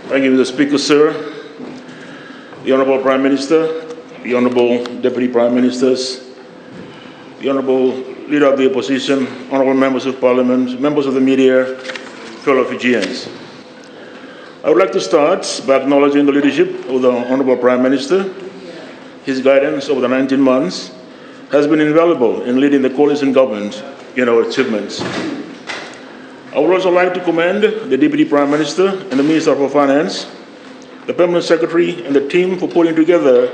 Thank you, Mr. Speaker, sir. The Honourable Prime Minister, the Honourable Deputy Prime Ministers, the Honourable Leader of the Opposition, Honourable Members of Parliament, members of the media, fellow Fijians. I would like to start by acknowledging the leadership of the Honourable Prime Minister. His guidance over the 19 months has been invaluable in leading the coalition government in our achievements. I would also like to commend the Deputy Prime Minister and the Minister for Finance, the Permanent Secretary and the team for putting together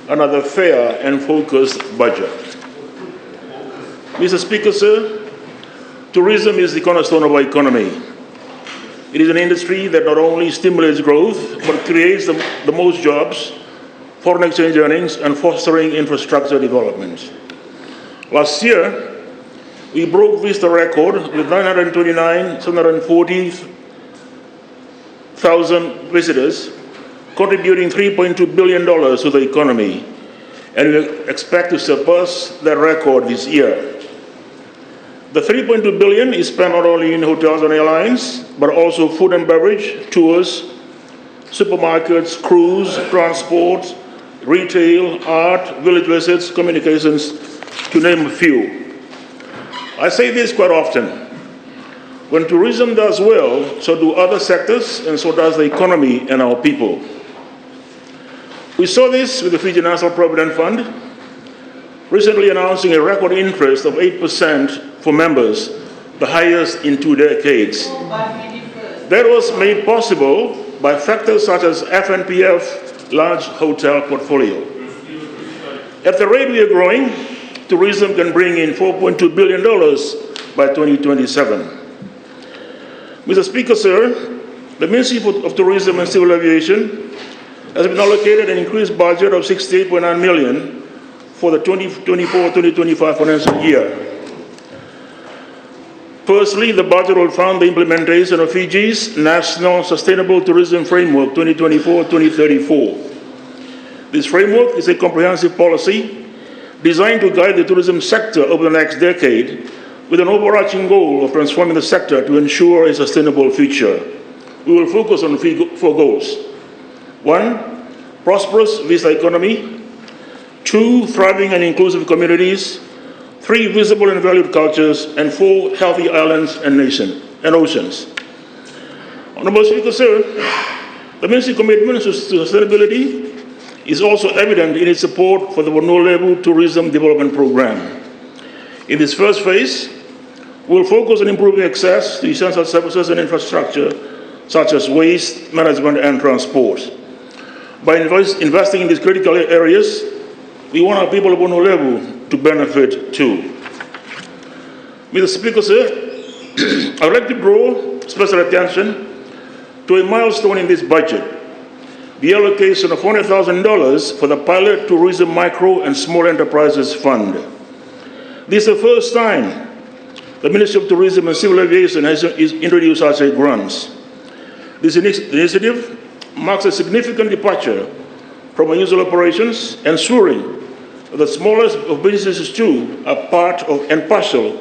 another fair and focused budget. Mr. Speaker, sir, tourism is the cornerstone of our economy. It is an industry that not only stimulates growth, but creates the most jobs, foreign exchange earnings, and fostering infrastructure development. Last year, we broke this record with 740,000 visitors, contributing $3.2 billion to the economy, and we expect to surpass that record this year. The $3.2 billion is spent not only in hotels and airlines, but also food and beverage, tours, supermarkets, cruise, transport, retail, art, village visits, communications, to name a few. I say this quite often. When tourism does well, so do other sectors, and so does the economy and our people. We saw this with the Fiji National Provident Fund, recently announcing a record interest of 8% for members, the highest in 2 decades. That was made possible by factors such as FNPF large hotel portfolio. At the rate we are growing, tourism can bring in $4.2 billion by 2027. Mr. Speaker, sir, the Ministry of Tourism and Civil Aviation has been allocated an increased budget of $68.9 million for the 2024-2025 financial year. Firstly, the budget will fund the implementation of Fiji's National Sustainable Tourism Framework 2024-2034. This framework is a comprehensive policy designed to guide the tourism sector over the next decade with an overarching goal of transforming the sector to ensure a sustainable future. We will focus on 4 goals. 1, prosperous visa economy. 2, thriving and inclusive communities. 3, visible and valued cultures. And 4, healthy islands and oceans. Honourable Speaker, sir, the Ministry's commitment to sustainability is also evident in its support for the Level Tourism Development Program. In this first phase, we will focus on improving access to essential services and infrastructure, such as waste management and transport. By investing in these critical areas, we want our people of Level to benefit too. Mr. Speaker, sir, I would like to draw special attention to a milestone in this budget: the allocation of $400,000 for the Pilot Tourism Micro and Small Enterprises Fund. This is the first time the Ministry of Tourism and Civil Aviation has introduced such a grant. This initiative marks a significant departure from unusual operations, ensuring that the smallest of businesses too are part of and parcel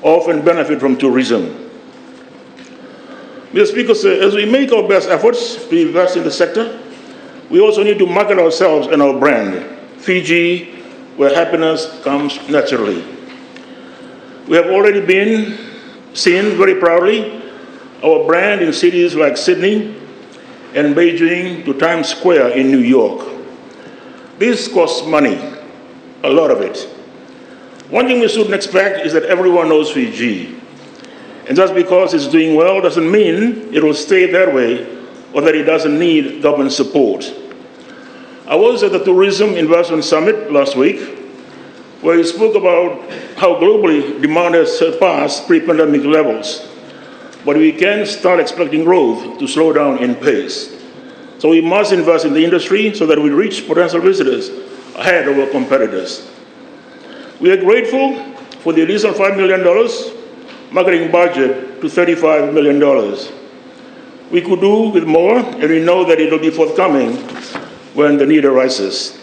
of and benefit from tourism. Mr. Speaker, sir, as we make our best efforts to invest in the sector, we also need to market ourselves and our brand, Fiji, where happiness comes naturally. We have already been seen very proudly, our brand in cities like Sydney and Beijing to Times Square in New York. This costs money, a lot of it. One thing we shouldn't expect is that everyone knows Fiji. And just because it's doing well doesn't mean it will stay that way or that it doesn't need government support. I was at the Tourism Investment Summit last week, where he spoke about how globally demand has surpassed pre-pandemic levels, but we can start expecting growth to slow down in pace. So we must invest in the industry so that we reach potential visitors ahead of our competitors. We are grateful for the additional $5 million marketing budget to $35 million. We could do with more, and we know that it will be forthcoming when the need arises.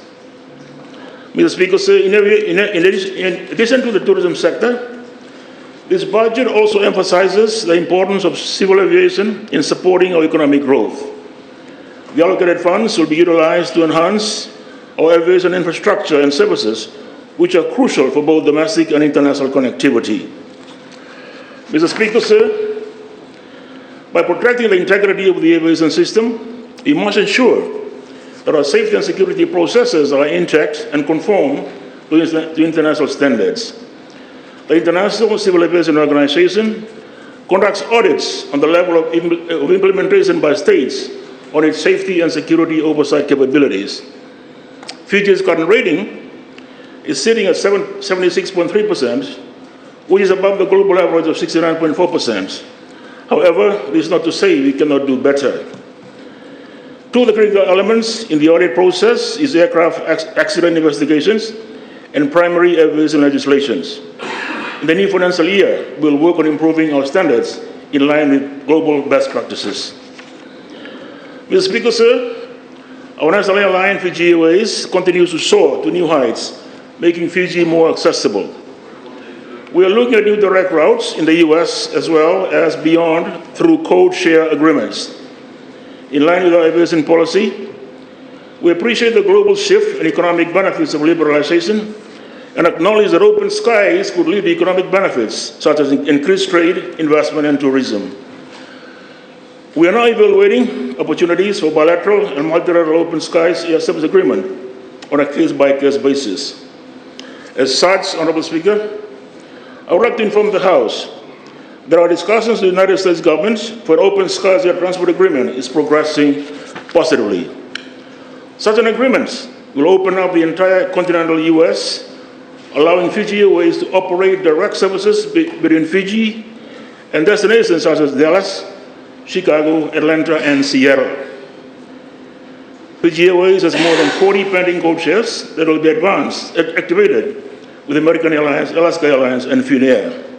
Mr. Speaker, sir, in addition to the tourism sector, this budget also emphasizes the importance of civil aviation in supporting our economic growth. The allocated funds will be utilized to enhance our aviation infrastructure and services, which are crucial for both domestic and international connectivity. Mr. Speaker, sir, by protecting the integrity of the aviation system, we must ensure that our safety and security processes are intact and conform to international standards. The International Civil Aviation Organization conducts audits on the level of implementation by states on its safety and security oversight capabilities. Fiji's current rating is sitting at 76.3%, which is above the global average of 69.4%. However, this is not to say we cannot do better. Two of the critical elements in the audit process is aircraft accident investigations and primary aviation legislations. In the new financial year, we'll work on improving our standards in line with global best practices. Mr. Speaker, sir, our national airline, Fiji Airways, continues to soar to new heights, making Fiji more accessible. We are looking at new direct routes in the US as well as beyond through code share agreements. In line with our aviation policy, we appreciate the global shift and economic benefits of liberalization and acknowledge that open skies could lead to economic benefits such as increased trade, investment, and tourism. We are now evaluating opportunities for bilateral and multilateral open skies air service agreement on a case-by-case basis. As such, Honorable Speaker, I would like to inform the House that our discussions with the United States government for an open skies air transport agreement is progressing positively. Such an agreement will open up the entire continental US, allowing Fiji Airways to operate direct services between Fiji and destinations such as Dallas, Chicago, Atlanta, and Seattle. Fiji Airways has more than 40 pending code shares that will be activated with American Airlines, Alaska Airlines, and Finnair.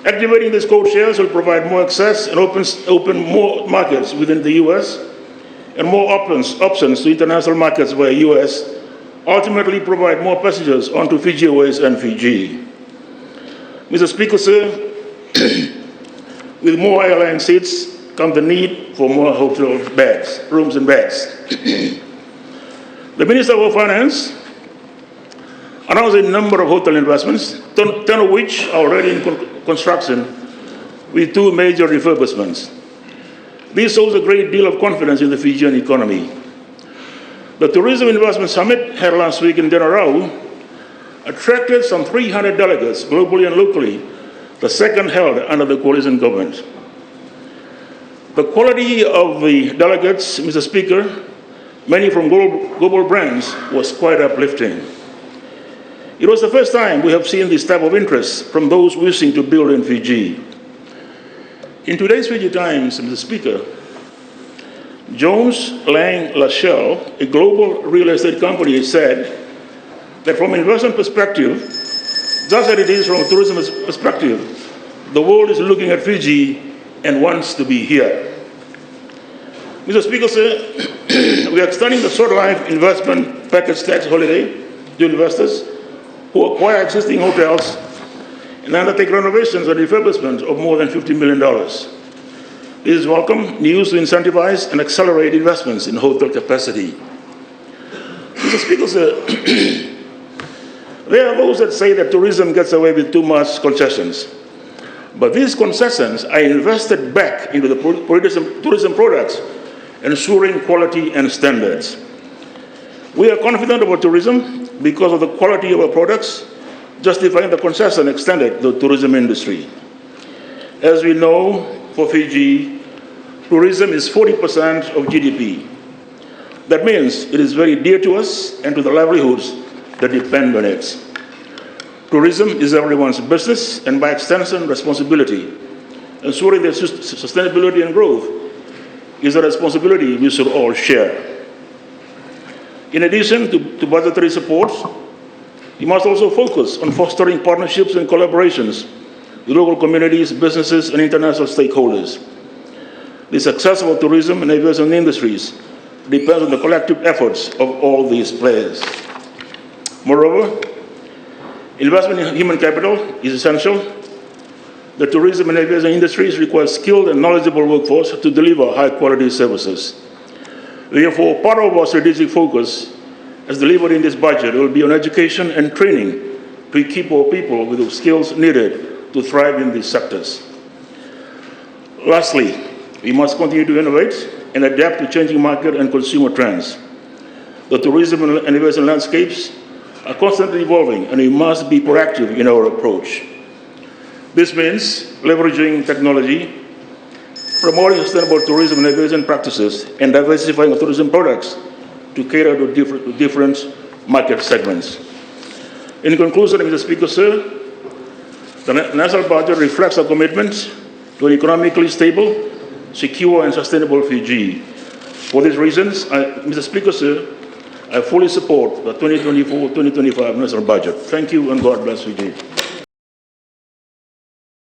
Activating these code shares will provide more access and open more markets within the US and more options to international markets via US, ultimately provide more passengers onto Fiji Airways and Fiji. Mr. Speaker, sir, with more airline seats comes the need for more hotel beds, rooms and beds. The Minister of Finance announced a number of hotel investments, 10 of which are already in construction, with 2 major refurbishments. This shows a great deal of confidence in the Fijian economy. The Tourism Investment Summit held last week in Denarau attracted some 300 delegates globally and locally, the second held under the coalition government. The quality of the delegates, Mr. Speaker, many from global brands, was quite uplifting. It was the first time we have seen this type of interest from those wishing to build in Fiji. In today's Fiji Times, Mr. Speaker, Jones Lang LaSalle, a global real estate company, said that from an investment perspective, just as it is from a tourism perspective, the world is looking at Fiji and wants to be here. Mr. Speaker, sir, we are extending the short life investment package tax holiday to investors who acquire existing hotels and undertake renovations and refurbishment of more than $50 million. This is welcome news to incentivize and accelerate investments in hotel capacity. Mr. Speaker, sir, there are those that say that tourism gets away with too much concessions. But these concessions are invested back into the tourism products, ensuring quality and standards. We are confident about tourism because of the quality of our products, justifying the concession extended to the tourism industry. As we know, for Fiji, tourism is 40% of GDP. That means it is very dear to us and to the livelihoods that depend on it. Tourism is everyone's business and by extension responsibility. Ensuring their sustainability and growth is a responsibility we should all share. In addition to budgetary support, we must also focus on fostering partnerships and collaborations with local communities, businesses, and international stakeholders. The success of our tourism and aviation industries depends on the collective efforts of all these players. Moreover, investment in human capital is essential. The tourism and aviation industries require skilled and knowledgeable workforce to deliver high-quality services. Therefore, part of our strategic focus, as delivered in this budget, will be on education and training to equip our people with the skills needed to thrive in these sectors. Lastly, we must continue to innovate and adapt to changing market and consumer trends. The tourism and aviation landscapes are constantly evolving, and we must be proactive in our approach. This means leveraging technology, promoting sustainable tourism and aviation practices, and diversifying tourism products to cater to different market segments. In conclusion, Mr. Speaker, sir, the national budget reflects our commitment to an economically stable, secure, and sustainable Fiji. For these reasons, Mr. Speaker, sir, I fully support the 2024-2025 national budget. Thank you, and God bless Fiji.